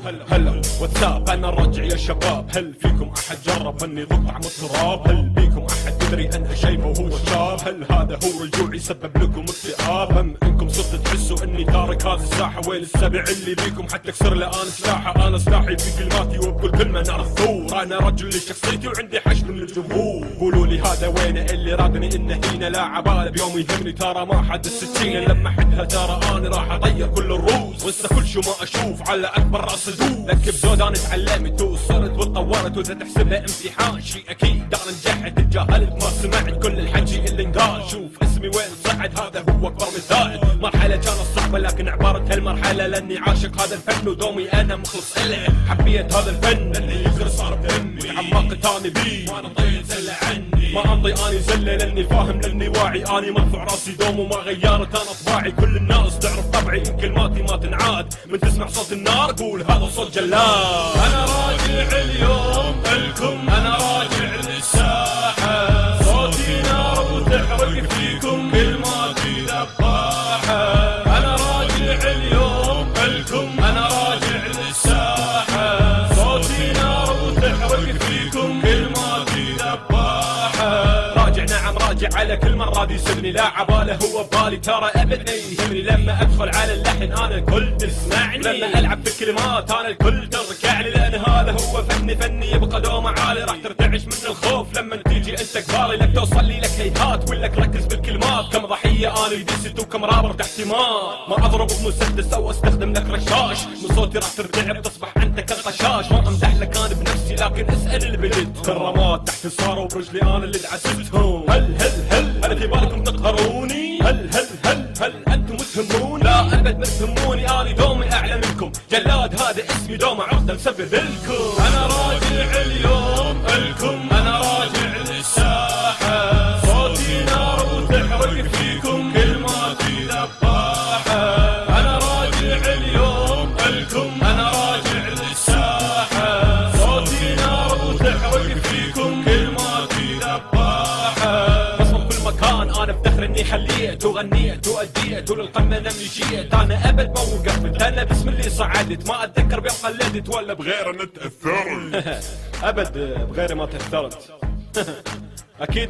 هلا واتساب انا راجع يا شباب. هل فيكم احد جرب اني ضد طعم التراب؟ هل فيكم احد يدري ان شيبه وهو شاب؟ هل هذا هو رجوع يسبب لكم اكتئاب؟ ام انكم صرتوا تحسوا اني تارك هذه الساحه؟ وين السبع اللي بيكم حتى اكسر له انا سلاحه؟ انا سلاحي في كلماتي وبكل كلمه نار الثور. انا رجل لشخصيتي وعندي حشد من الجمهور. قولوا لي هذا وينه اللي رادني انه هنا؟ لا عباله بيوم يهمني ترى ما حد السكينه لما حدها ترى انا راح اطير كل الروس وانسى كل شو ما اشوف على اكبر راس دوس. لك بزود انا تعلمت وصرت وتطورت واذا تحسبها امتحان شيء اكيد انا نجحت تجاهلت ما سمعت كل الحكي اللي انقال. شوف اسمي وين صعد هذا هو اكبر مثال. مرحله كانت صعبه لكن عبرت هالمرحله لاني عاشق هذا الفن ودومي انا مخلص اليه. حبيت هذا الفن اللي يقدر صار بدمي تعمقت اني بيه وانا طيت زله عني. ما انطي اني زله لاني فاهم لاني واعي. اني مرفوع راسي دوم وما غيرت انا طباعي. كل الناس تعرف طبعي ان كلماتي ما تنعاد. من تسمع صوت النار قول هذا صوت جلاد. انا راجع اليوم لكم انا راجع للساحه. صوتي نار وتحرق فيكم كلماتي ذباحه. انا راجع اليوم لكم انا راجع للساحه. صوتي نار وتحرق فيكم كلماتي ذباحه. راجع نعم راجع على كل مرة بيسمني لا عباله هو ببالي ترى ابد ما يهمني. لما ادخل على اللحن انا الكل تسمعني. لما العب بالكلمات انا الكل تركعني. لان هذا هو فني يبقى دوم عالي. راح ترتعش من الخوف لما تيجي انت قبالي. لك توصل لي لك هيهات ولا ركز بالكلمات. كم ضحية انا دست وكم رابر تحت ما اضرب بمسدس او استخدم لك رشاش. من صوتي راح ترتعب تصبح انت كالقشاش. ما امدح لك انا بنفسي لكن اسال البلد. الرماد تحت صاروا برجلي انا اللي دعستهم. هل انا في بالكم تقهروني؟ هل انتم تهموني؟ لا ابد ما تهموني. اني دومي اعلى منكم جلاد هذا اسمي دوم عقده مسبب لكم. انا راجع اليوم لكم انا راجع للساحه. صوتي نار وتحرق فيكم كلماتي ذباحه. انا راجع اليوم لكم انا راجع للساحه. صوتي نار وتحرق فيكم كلماتي ذباحه. مكان انا بفخر اني خليت وغنيت واديت وللقمه انا مشيت. انا ابد ما وقفت انا بسم الله صعدت. ما اتذكر بيوم قلدت ولا بغير انا تاثرت. ابد بغيري ما تاثرت. اكيد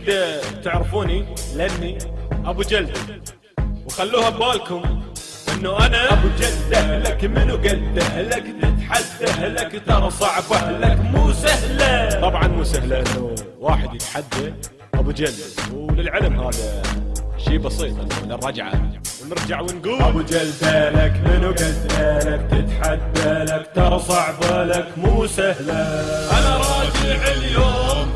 تعرفوني لاني ابو جلده. وخلوها ببالكم انه انا ابو جلده. لك منو قده لك تتحدى لك ترى صعبه لك مو سهله. طبعا مو سهله انه واحد يتحدى ابو جلده. وللعلم هذا شي بسيط للرجعه ونرجع ونقول ابو جلده. لك منو قده لك تتحدى لك ترى صعبه لك مو سهله. انا راجع اليوم